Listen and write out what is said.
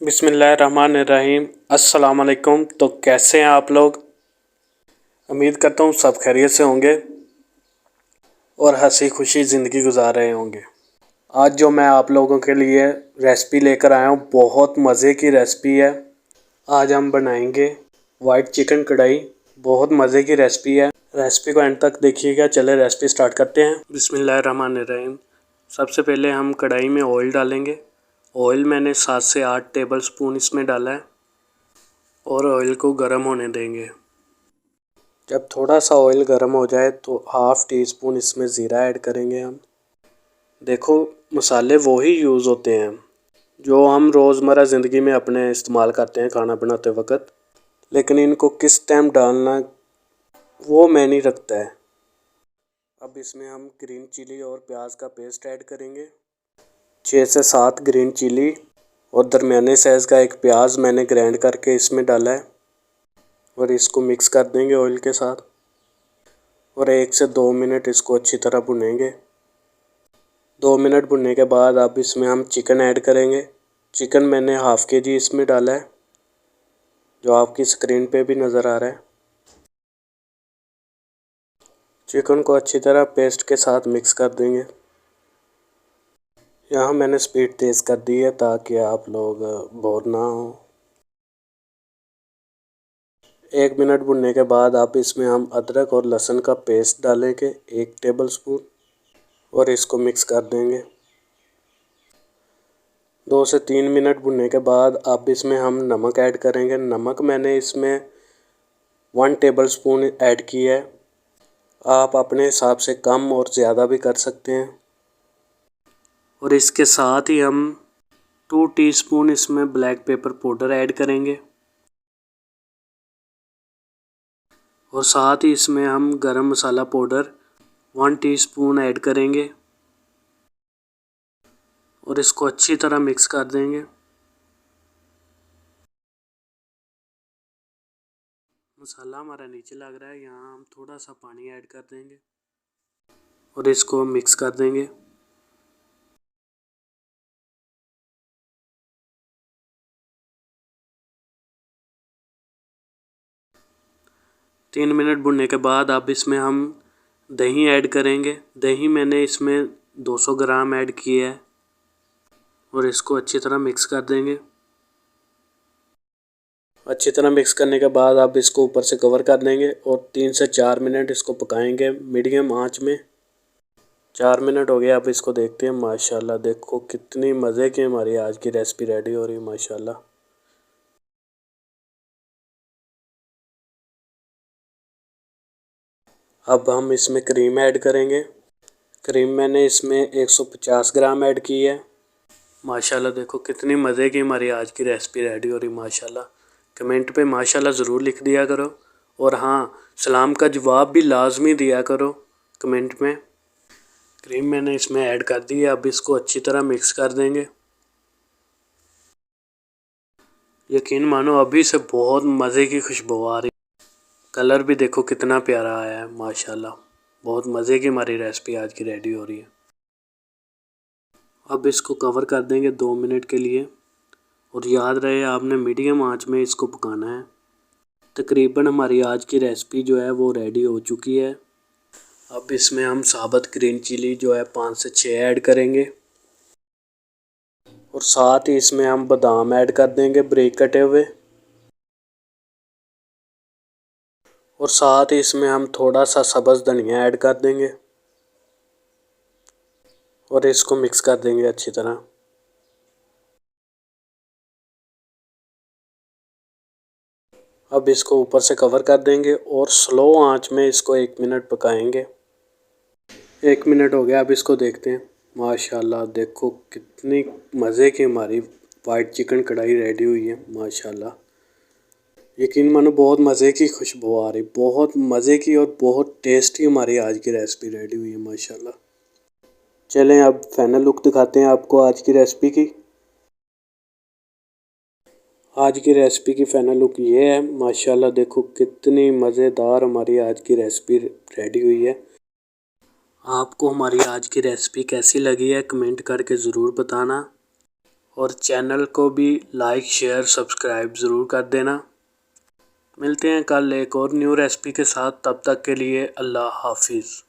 बिस्मिल्लाहिर्रहमानिर्रहीम। अस्सलाम वालेकुम। तो कैसे हैं आप लोग? उम्मीद करता हूँ सब खैरियत से होंगे और हंसी खुशी ज़िंदगी गुजार रहे होंगे। आज जो मैं आप लोगों के लिए रेसिपी लेकर आया हूँ, बहुत मज़े की रेसिपी है। आज हम बनाएंगे वाइट चिकन कढ़ाई। बहुत मज़े की रेसिपी है। रेसिपी को एंड तक देखिएगा। चले रेसिपी स्टार्ट करते हैं। बिस्मिल्लाहिर्रहमानिर्रहीम। सबसे पहले हम कढ़ाई में ऑयल डालेंगे। ऑयल मैंने 7 से 8 टेबल स्पून इसमें डाला है और ऑयल को गर्म होने देंगे। जब थोड़ा सा ऑयल गर्म हो जाए तो हाफ़ टी स्पून इसमें ज़ीरा ऐड करेंगे हम। देखो, मसाले वही यूज़ होते हैं जो हम रोज़मर्रा ज़िंदगी में अपने इस्तेमाल करते हैं खाना बनाते वक्त, लेकिन इनको किस टाइम डालना वो मैनी रखता है। अब इसमें हम ग्रीन चिली और प्याज का पेस्ट ऐड करेंगे। 6 से 7 ग्रीन चिली और दरमियाने साइज़ का एक प्याज मैंने ग्राइंड करके इसमें डाला है और इसको मिक्स कर देंगे ऑयल के साथ और 1 से 2 मिनट इसको अच्छी तरह भुनेंगे। 2 मिनट भुनने के बाद अब इसमें हम चिकन ऐड करेंगे। चिकन मैंने हाफ़ केजी इसमें डाला है, जो आपकी स्क्रीन पे भी नज़र आ रहा है। चिकन को अच्छी तरह पेस्ट के साथ मिक्स कर देंगे। यहाँ मैंने स्पीड तेज़ कर दी है ताकि आप लोग बोर ना हो। 1 मिनट भुनने के बाद अब इसमें हम अदरक और लहसुन का पेस्ट डालेंगे 1 टेबल स्पून और इसको मिक्स कर देंगे। 2 से 3 मिनट भुनने के बाद अब इसमें हम नमक ऐड करेंगे। नमक मैंने इसमें 1 टेबल स्पून ऐड किया है। आप अपने हिसाब से कम और ज़्यादा भी कर सकते हैं। और इसके साथ ही हम 2 टीस्पून इसमें ब्लैक पेपर पाउडर ऐड करेंगे और साथ ही इसमें हम गरम मसाला पाउडर 1 टीस्पून ऐड करेंगे और इसको अच्छी तरह मिक्स कर देंगे। मसाला हमारा नीचे लग रहा है, यहाँ हम थोड़ा सा पानी ऐड कर देंगे और इसको मिक्स कर देंगे। तीन मिनट भुनने के बाद अब इसमें हम दही ऐड करेंगे। दही मैंने इसमें 200 ग्राम ऐड किया है और इसको अच्छी तरह मिक्स कर देंगे। अच्छी तरह मिक्स करने के बाद अब इसको ऊपर से कवर कर देंगे और 3 से 4 मिनट इसको पकाएंगे मीडियम आंच में। 4 मिनट हो गए, अब इसको देखते हैं। माशाल्लाह, देखो कितनी मज़े की हमारी आज की रेसिपी रेडी हो रही है माशाल्लाह। अब हम इसमें क्रीम ऐड करेंगे। क्रीम मैंने इसमें 150 ग्राम ऐड की है। माशाल्लाह, देखो कितनी मज़े की हमारी आज की रेसिपी रेडी हो रही माशाल्लाह। कमेंट पे माशाल्लाह ज़रूर लिख दिया करो और हाँ, सलाम का जवाब भी लाजमी दिया करो कमेंट में। क्रीम मैंने इसमें ऐड कर दी है। अब इसको अच्छी तरह मिक्स कर देंगे। यकीन मानो अभी से बहुत मज़े की खुशबू आ रही। कलर भी देखो कितना प्यारा आया है माशाल्लाह। बहुत मज़े की हमारी रेसिपी आज की रेडी हो रही है। अब इसको कवर कर देंगे 2 मिनट के लिए और याद रहे आपने मीडियम आंच में इसको पकाना है। तकरीबन हमारी आज की रेसिपी जो है वो रेडी हो चुकी है। अब इसमें हम साबुत ग्रीन चिली जो है 5 से 6 ऐड करेंगे और साथ ही इसमें हम बादाम ऐड कर देंगे बारीक कटे हुए और साथ ही इसमें हम थोड़ा सा सब्ज़ धनिया ऐड कर देंगे और इसको मिक्स कर देंगे अच्छी तरह। अब इसको ऊपर से कवर कर देंगे और स्लो आंच में इसको 1 मिनट पकाएंगे। 1 मिनट हो गया, अब इसको देखते हैं। माशाल्लाह, देखो कितनी मज़े की हमारी वाइट चिकन कढ़ाई रेडी हुई है माशाल्लाह। यकीन मानो बहुत मज़े की खुशबू आ रही, बहुत मज़े की और बहुत टेस्टी हमारी आज की रेसिपी रेडी हुई है माशाल्लाह। चलें अब फाइनल लुक दिखाते हैं आपको आज की रेसिपी की। आज की रेसिपी की फाइनल लुक ये है माशाल्लाह। देखो कितनी मज़ेदार हमारी आज की रेसिपी रेडी हुई है। आपको हमारी आज की रेसिपी कैसी लगी है कमेंट करके ज़रूर बताना और चैनल को भी लाइक शेयर सब्सक्राइब ज़रूर कर देना। मिलते हैं कल एक और न्यू रेसिपी के साथ, तब तक के लिए अल्लाह हाफिज़।